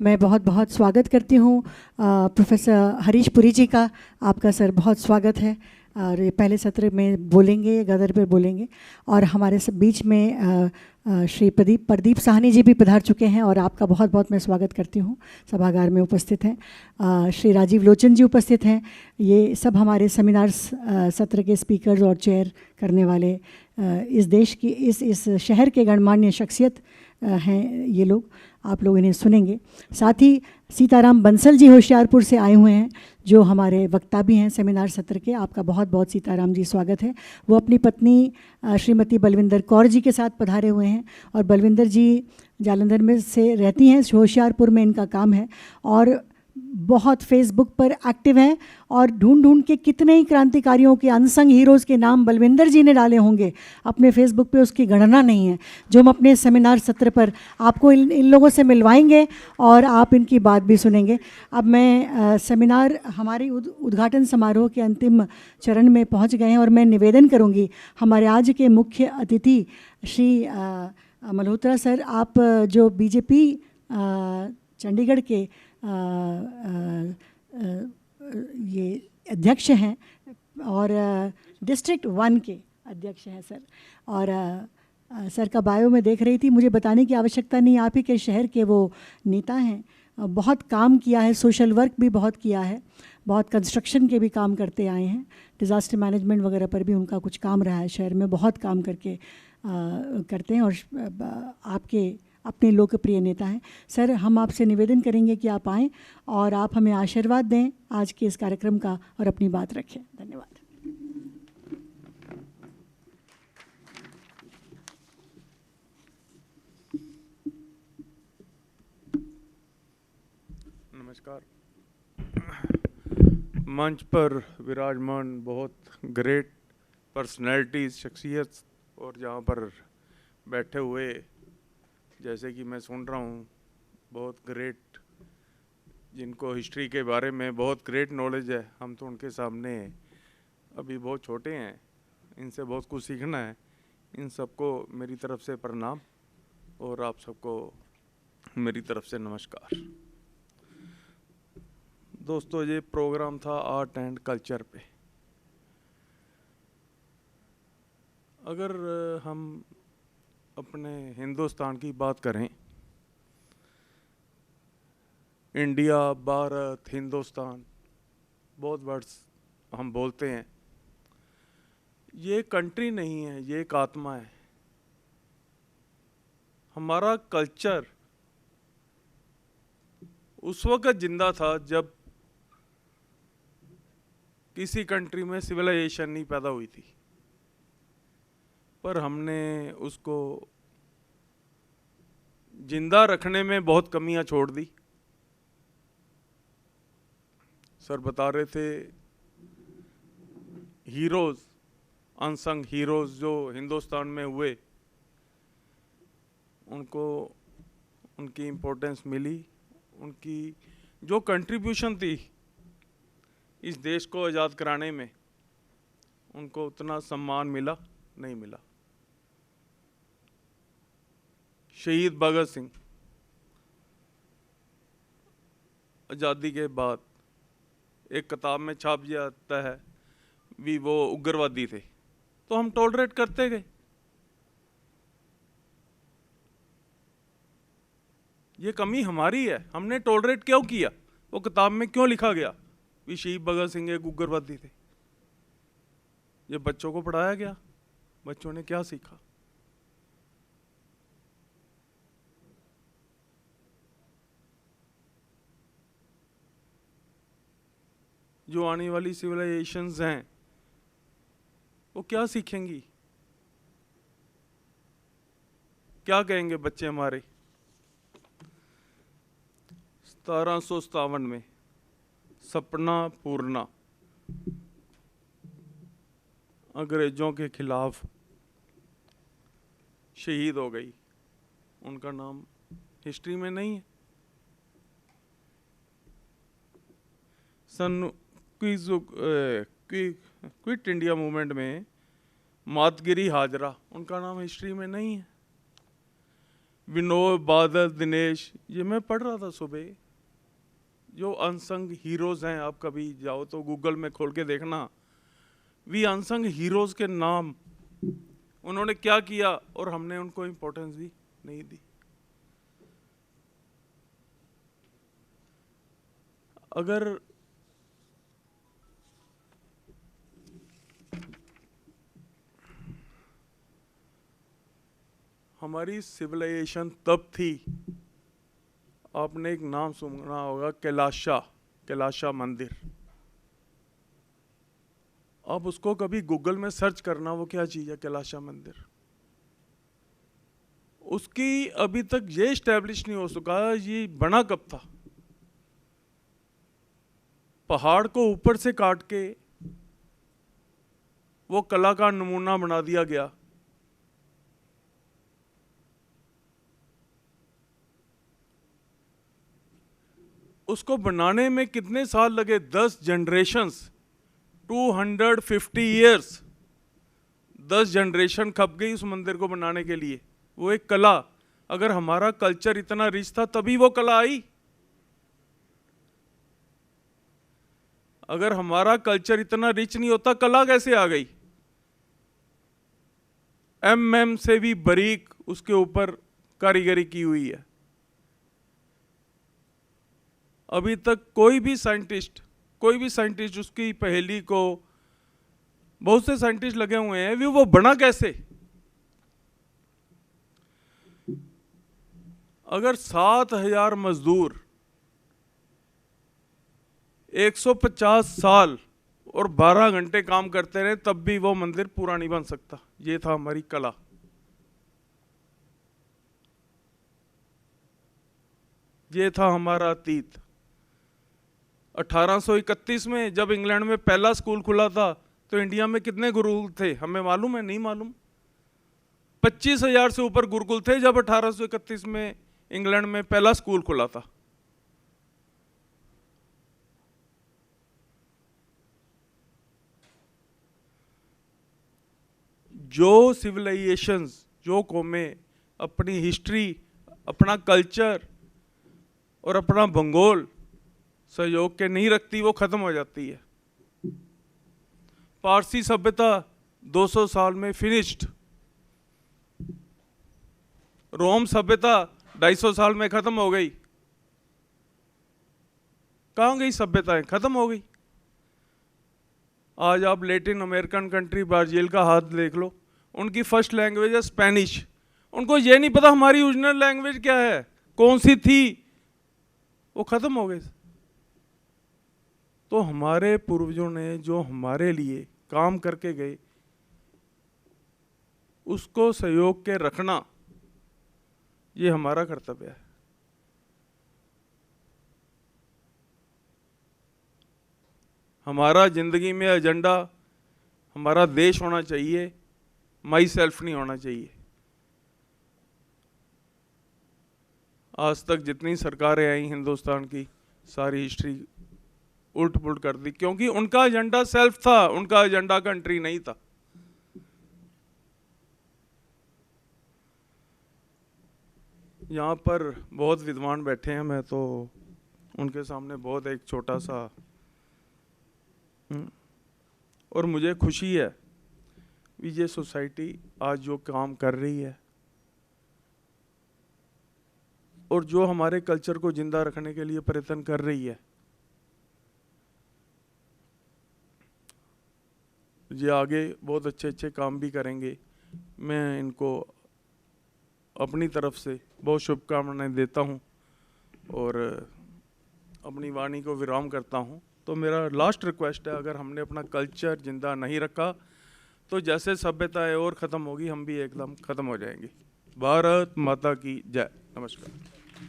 मैं बहुत बहुत स्वागत करती हूँ प्रोफेसर हरीश पुरी जी का। आपका सर बहुत स्वागत है। और ये पहले सत्र में बोलेंगे, गदर पर बोलेंगे। और हमारे सब बीच में श्री प्रदीप साहनी जी भी पधार चुके हैं और आपका बहुत बहुत मैं स्वागत करती हूँ। सभागार में उपस्थित हैं श्री राजीव लोचन जी उपस्थित हैं। ये सब हमारे सेमिनार सत्र के स्पीकर्स और चेयर करने वाले इस देश की इस शहर के गणमान्य शख्सियत हैं ये लोग। आप लोग इन्हें सुनेंगे। साथ ही सीताराम बंसल जी होशियारपुर से आए हुए हैं, जो हमारे वक्ता भी हैं सेमिनार सत्र के। आपका बहुत बहुत सीताराम जी स्वागत है। वो अपनी पत्नी श्रीमती बलविंदर कौर जी के साथ पधारे हुए हैं। और बलविंदर जी जालंधर में से रहती हैं, होशियारपुर में इनका काम है और बहुत फेसबुक पर एक्टिव हैं। और ढूंढ ढूंढ के कितने ही क्रांतिकारियों के अनसंग हीरोज़ के नाम बलविंदर जी ने डाले होंगे अपने फेसबुक पे, उसकी गणना नहीं है। जो हम अपने सेमिनार सत्र पर आपको इन लोगों से मिलवाएंगे और आप इनकी बात भी सुनेंगे। अब मैं सेमिनार हमारी उद्घाटन समारोह के अंतिम चरण में पहुंच गए हैं और मैं निवेदन करूंगी हमारे आज के मुख्य अतिथि श्री मल्होत्रा सर, आप जो बीजेपी चंडीगढ़ के ये अध्यक्ष हैं और डिस्ट्रिक्ट 1 के अध्यक्ष हैं सर। और सर का बायो में देख रही थी, मुझे बताने की आवश्यकता नहीं, आप ही के शहर के वो नेता हैं। बहुत काम किया है, सोशल वर्क भी बहुत किया है, बहुत कंस्ट्रक्शन के भी काम करते आए हैं, डिज़ास्टर मैनेजमेंट वगैरह पर भी उनका कुछ काम रहा है। शहर में बहुत काम करके करते हैं और आपके अपने लोकप्रिय नेता हैं। सर, हम आपसे निवेदन करेंगे कि आप आएँ और आप हमें आशीर्वाद दें आज के इस कार्यक्रम का और अपनी बात रखें। धन्यवाद। नमस्कार। मंच पर विराजमान बहुत ग्रेट पर्सनैलिटीज़, शख्सियत, और जहाँ पर बैठे हुए जैसे कि मैं सुन रहा हूँ बहुत ग्रेट, जिनको हिस्ट्री के बारे में बहुत ग्रेट नॉलेज है। हम तो उनके सामने अभी बहुत छोटे हैं, इनसे बहुत कुछ सीखना है। इन सबको मेरी तरफ से प्रणाम और आप सबको मेरी तरफ से नमस्कार। दोस्तों, ये प्रोग्राम था आर्ट एंड कल्चर पे। अगर हम अपने हिंदुस्तान की बात करें, इंडिया, भारत, हिंदुस्तान, बहुत वर्ड्स हम बोलते हैं। ये कंट्री नहीं है, ये एक आत्मा है। हमारा कल्चर उस वक्त जिंदा था जब किसी कंट्री में सिविलाइजेशन नहीं पैदा हुई थी, पर हमने उसको जिंदा रखने में बहुत कमियां छोड़ दी। सर बता रहे थे हीरोज़, अनसंग हीरोज़ जो हिंदुस्तान में हुए, उनको उनकी इम्पोर्टेंस मिली। उनकी जो कंट्रीब्यूशन थी इस देश को आज़ाद कराने में, उनको उतना सम्मान मिला नहीं मिला। शहीद भगत सिंह आज़ादी के बाद एक किताब में छाप जाता है भी वो उग्रवादी थे, तो हम टॉलरेट करते गए। ये कमी हमारी है, हमने टॉलरेट क्यों किया? वो किताब में क्यों लिखा गया भी शहीद भगत सिंह एक उग्रवादी थे? ये बच्चों को पढ़ाया गया, बच्चों ने क्या सीखा? जो आने वाली सिविलाइजेशंस हैं वो क्या सीखेंगी? क्या कहेंगे बच्चे हमारे? 1757 में सपना पूर्णा अंग्रेजों के खिलाफ शहीद हो गई, उनका नाम हिस्ट्री में नहीं है। सन क्विट इंडिया मूवमेंट में मातगिरी हाजरा, उनका नाम हिस्ट्री में नहीं है। विनोद, बादल, दिनेश, ये मैं पढ़ रहा था सुबह, जो अनसंग हीरोज हैं, आप कभी जाओ तो गूगल में खोल के देखना, वी अनसंग हीरोज के नाम, उन्होंने क्या किया और हमने उनको इम्पोर्टेंस भी नहीं दी। अगर हमारी सिविलाइजेशन तब थी, आपने एक नाम सुना होगा, कैलाशा मंदिर। आप उसको कभी गूगल में सर्च करना, वो क्या चीज़ है कैलाशा मंदिर। उसकी अभी तक ये इस्टेब्लिश नहीं हो सका ये बना कब था। पहाड़ को ऊपर से काट के वो कला का नमूना बना दिया गया। उसको बनाने में कितने साल लगे? 10 जनरेशंस, 250 ईयर्स, 10 जनरेशन खप गई उस मंदिर को बनाने के लिए। वो एक कला, अगर हमारा कल्चर इतना रिच था तभी वो कला आई। अगर हमारा कल्चर इतना रिच नहीं होता, कला कैसे आ गई? MM से भी बारीक उसके ऊपर कारीगरी की हुई है। अभी तक कोई भी साइंटिस्ट उसकी पहेली को, बहुत से साइंटिस्ट लगे हुए हैं, वो बना कैसे? अगर 7000 मजदूर 150 साल और 12 घंटे काम करते रहे तब भी वो मंदिर पूरा नहीं बन सकता। ये था हमारी कला। ये था हमारा अतीत। 1831 में जब इंग्लैंड में पहला स्कूल खुला था तो इंडिया में कितने गुरुकुल थे हमें मालूम है? नहीं मालूम। 25,000 से ऊपर गुरुकुल थे जब 1831 में इंग्लैंड में पहला स्कूल खुला था। जो सिविलाइजेशंस, जो कौमें अपनी हिस्ट्री, अपना कल्चर और अपना भूगोल सहयोग के नहीं रखती, वो खत्म हो जाती है। पारसी सभ्यता 200 साल में फिनिश्ड। रोम सभ्यता 250 साल में खत्म हो गई। कहाँ गई सभ्यताएं? खत्म हो गई। आज आप लैटिन अमेरिकन कंट्री ब्राजील का हाथ देख लो, उनकी फर्स्ट लैंग्वेज है स्पेनिश। उनको ये नहीं पता हमारी ओरिजिनल लैंग्वेज क्या है, कौन सी थी, वो खत्म हो गई। तो हमारे पूर्वजों ने जो हमारे लिए काम करके गए, उसको सहयोग के रखना, ये हमारा कर्तव्य है। हमारा जिंदगी में एजेंडा हमारा देश होना चाहिए, माई सेल्फ नहीं होना चाहिए। आज तक जितनी सरकारें आई हिंदुस्तान की, सारी हिस्ट्री उल्ट पुल्ट कर दी, क्योंकि उनका एजेंडा सेल्फ था, उनका एजेंडा कंट्री नहीं था। यहाँ पर बहुत विद्वान बैठे हैं, मैं तो उनके सामने बहुत एक छोटा सा, और मुझे खुशी है विजय सोसाइटी आज जो काम कर रही है और जो हमारे कल्चर को जिंदा रखने के लिए प्रयत्न कर रही है, ये आगे बहुत अच्छे अच्छे काम भी करेंगे। मैं इनको अपनी तरफ से बहुत शुभकामनाएं देता हूं और अपनी वाणी को विराम करता हूं। तो मेरा लास्ट रिक्वेस्ट है, अगर हमने अपना कल्चर जिंदा नहीं रखा तो जैसे सभ्यताएं और ख़त्म होगी, हम भी एकदम ख़त्म हो जाएंगे। भारत माता की जय। नमस्कार।